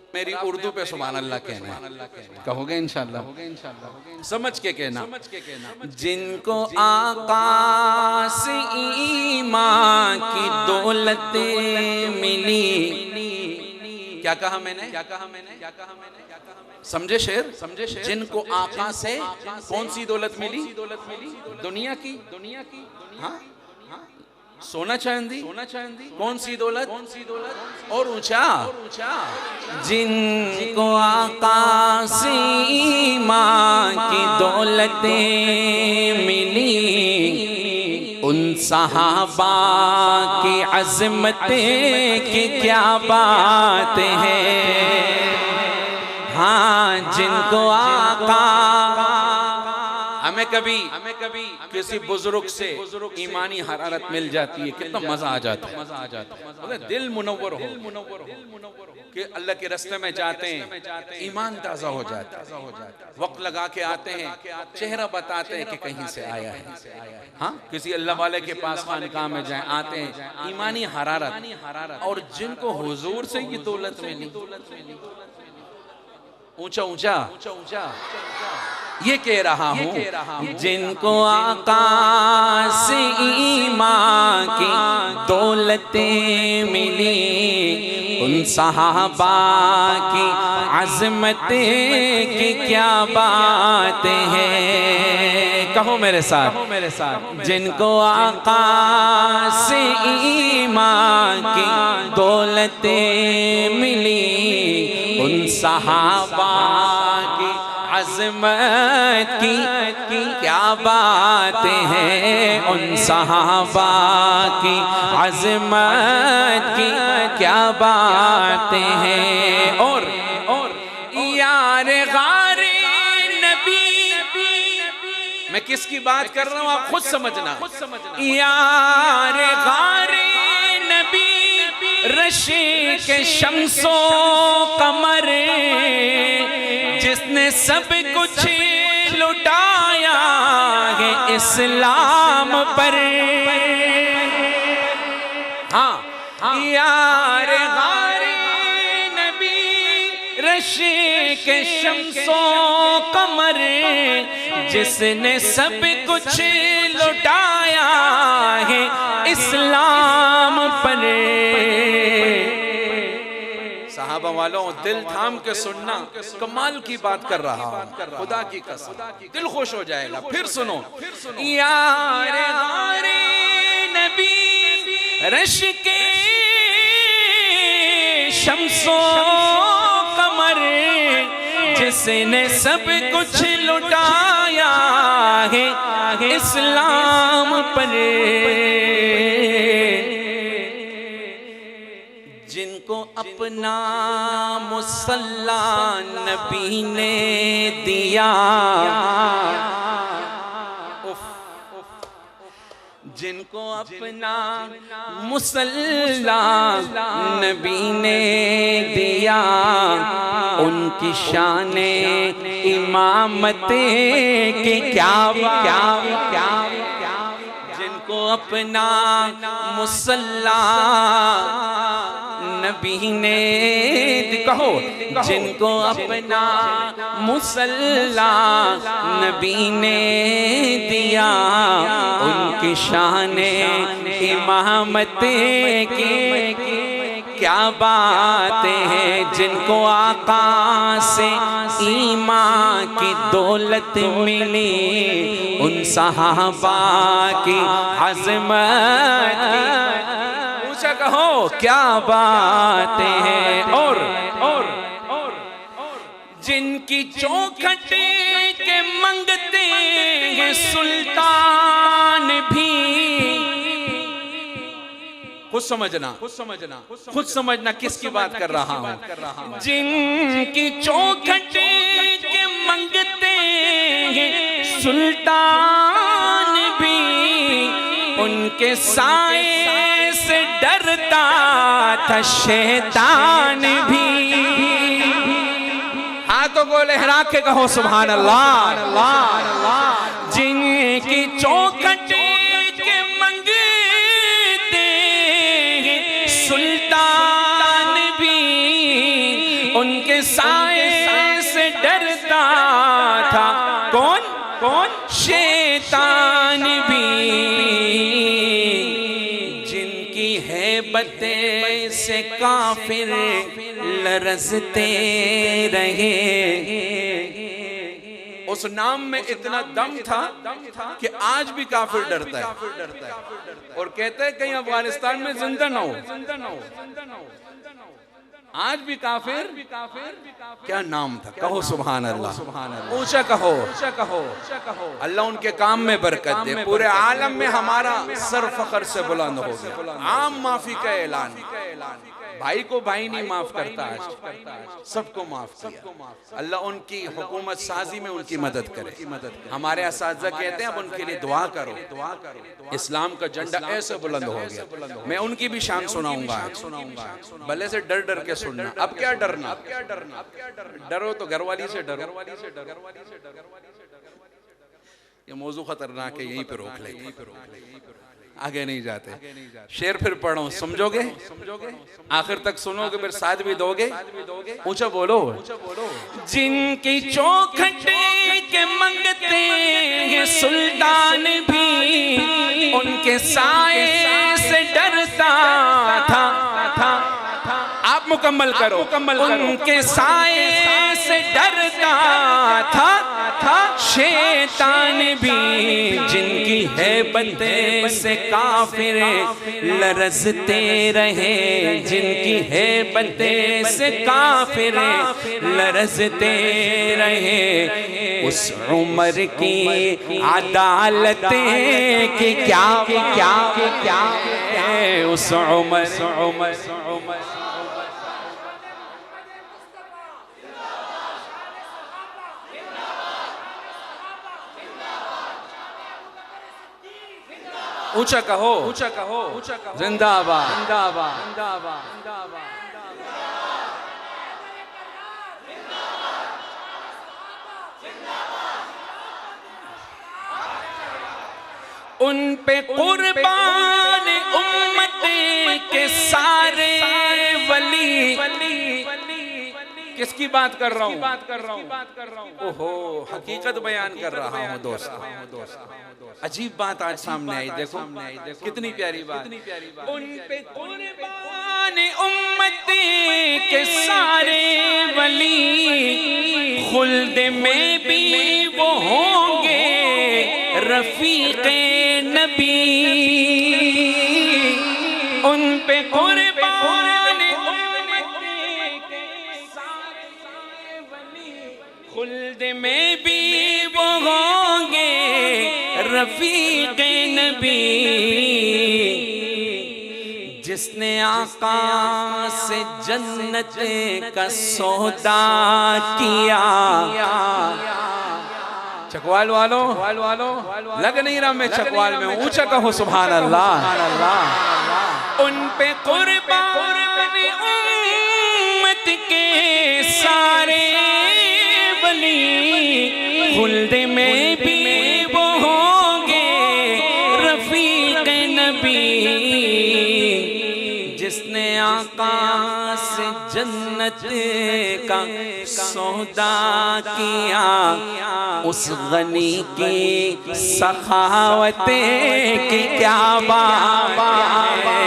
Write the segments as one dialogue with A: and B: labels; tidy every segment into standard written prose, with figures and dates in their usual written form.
A: मेरी उर्दू पे सुभान अल्लाह कहना है, कहोगे इंशाल्लाह? समझ के कहना। जिनको आका से ईमान की दौलत मिली, क्या कहा मैंने? समझे शेर? जिनको आका से कौन सी दौलत मिली? दुनिया की। हाँ, सोना चांदी। कौन सी दौलत? और ऊंचा। जिनको आका से ईमान की दौलत मिली, उन सहाबा की अज़मत की क्या बात है। हाँ, जिनको आका, हमें कभी किसी बुजुर्ग से ईमानी हरारत मिल जाती है, कितना मजा आ जाता है। दिल मुनव्वर हो कि अल्लाह के रास्ते में जाते हैं, ईमान ताज़ा हो जाता है। वक्त लगा के आते हैं, चेहरा बताते हैं कि कहीं से आया है। हाँ, किसी अल्लाह वाले के पास खानकाह में जाए, आते हैं, ईमानी हरारत। और जिनको हुजूर से ये दौलत मिली, ऊंचा ऊंचा ये कह रहा हूँ, जिनको आका से ईमान की दौलतें मिली, उन सहाबा की अज़मत की क्या बात है। कहो मेरे साथ, जिनको आका से ईमान की दौलतें मिली, उन सहाबा की अज़मत की क्या बात है। उन सहाबा की अज़मत की क्या बात है। और यार गारे नबी, मैं किसकी बात कर रहा हूँ आप खुद समझना। यार गारे नबी, रशे के शम्सो कमर, जिसने सब कुछ लुटाया है इस्लाम पर। हाँ, यार गारे नबी, रशे के शम्सो कमर, जिसने सब कुछ लुटाया है इस्लाम पर। सहाबा वालों, दिल थाम के सुनना, कमाल की बात कर रहा हूं, खुदा की कसम, दिल खुश हो जाएगा। फिर सुनो, यार गारे नबी, रश के शम्सो कमर, जिसने सब कुछ लुटाया है इस्लाम पर। जिनको अपना मुसल्ला नबी ने दिया, जिनको अपना मुसल्ला नबी ने दिया, उनकी शाने इमामत की क्या। जिनको अपना मुसल्ला नबी ने, कहो, जिनको अपना मुसल्ला नबी ने दिया, उनकी शाने इमामत की क्या बात है। जिनको आका से ईमान की दौलत मिली, उन सहाबा की अज़मत, ऊंचा कहो क्या बात है। और जिनकी चौखट के मंगते हैं सुल्तान भी, खुद समझना किसकी बात कर रहा हूं। जिनकी चौखट के मंगते हैं सुल्तान भी, उनके साए से डरता था शैतान भी। हाथों को लहरा के कहो सुभान अल्लाह। जिनकी चौखट के मंगते सुल्तान भी, उनके साए से डरता था। कौन कौन? शैतान भी, जिनकी हैबत से काफिर लरजते रहे। उस नाम में इतना दम था कि आज भी काफिर डरता है और कहते हैं कहीं अफगानिस्तान में जिंदा ना हो। आज भी काफिर। क्या नाम था? कहो सुभान अल्लाह, ऊंचा कहो, अल्लाह उनके काम में बरकत दे। पूरे आलम में हमारा सर फखर से बुलंद हो गया। आम माफी का ऐलान। भाई को भाई नहीं माफ करता, आज सबको माफ किया। अल्लाह उनकी हुकूमत साजी में उनकी मदद करे। हमारे असातिज़ा कहते हैं अब उनके लिए दुआ करो। इस्लाम का झंडा ऐसे बुलंद हो गया। मैं उनकी भी शान सुनाऊंगा, भले से डर डर के सुनना। अब क्या डरना? डरो तो घरवाली से डरो। ये मौजू खतरनाक है, यहीं पे रोक ले, आगे नहीं जाते। शेर फिर पढ़ो, समझोगे? आखिर तक सुनोगे, फिर साथ भी दोगे। ऊंचा बोलो। जिनकी चौखट के मंगते हैं सुल्तान भी, उनके साए से डरता था। आप मुकम्मल करो। उनके साए से डरता था शैतान भी, जिनकी हैबत से काफिर लरजते रहे। जिनकी हैबत से काफिर लरजते रहे। उस उम्र की अदालत की क्या है? उस उम्र ऊंचा कहो, जिंदाबाद, जिंदाबाद। उन पे कुर्बान उम्मत के सारे वली। किसकी बात कर रहा हूँ? ओहो, हकीकत बयान कर रहा हूँ दोस्तों। अजीब बात आज सामने आई, देखो कितनी प्यारी बात। उन पे कुर्बान उम्मत के सारे वली, खुल्द में भी वो होंगे रफीक़े नबी। उन पे कुर्बान खुल्द में भी वो होंगे रफीक़े नबी। जिसने आका से जन्नत का सौदा किया। चकवाल वालों, लग नहीं रहा मैं चकवाल में हूँ। ऊंचा कहो सुभान अल्लाह। उन पे कुर्बान उम्मत के सारे वली, खुल्द में भी वो होंगे रफीक़े नबी। जिसने आका से जन्नत का सौदा किया, उस गनी की सखावतें की क्या बात है।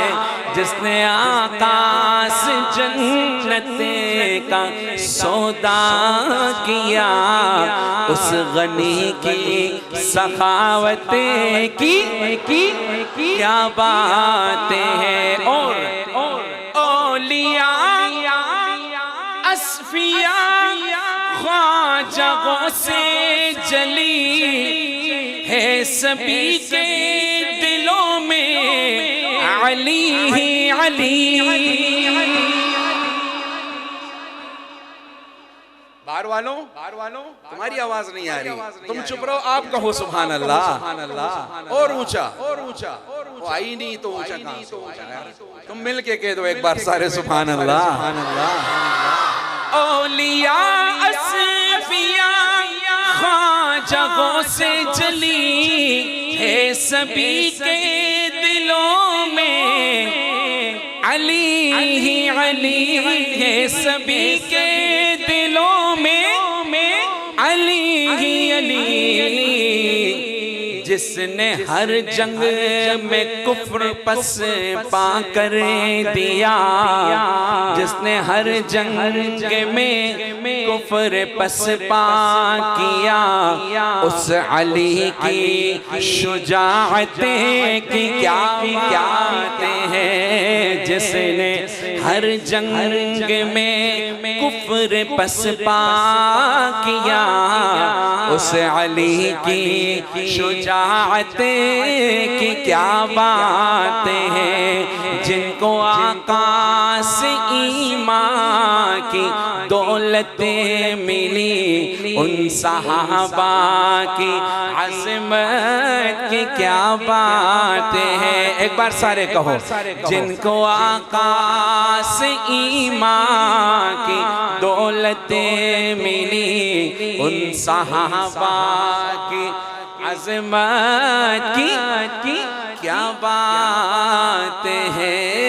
A: जिसने आका से जन्नत का सौदा किया, उस गनी की सखावतें की क्या बातें हैं। और औलिया असफिया ख्वाजा से जली है, सभी के दिलों में अली ही अली। बाहर वालों, तुम्हारी आवाज नहीं आ रही, तुम चुप रहो। आप कहो सुभान अल्लाह। और ऊंचा, वो आई नहीं तो ऊंचा कहां से होगा? तुम मिल के कह दो एक बार सारे सुभान अल्लाह। औलिया असफिया ख्वाजा से जली है, सभी के दिलों में अली ही अली है। सभी के जिसने हर जंग में कुफ्र पस पा कर दिया, जिसने हर जंग में कुफ्र पस पा किया, उस अली की शुजाअतें की क्या बातें हैं। जिसने हर जंग में कुफ्र पस पा किया, उस अली की शुजाअतें की क्या बातें हैं। जिनको आका से ईमान की दौलतें मिली, उन सहाबा की अज़मत की क्या बातें हैं। एक बार सारे कहो, जिनको आका से ईमान की दौलतें मिली, उन सहाबा की अज़मत की क्या बातें हैं।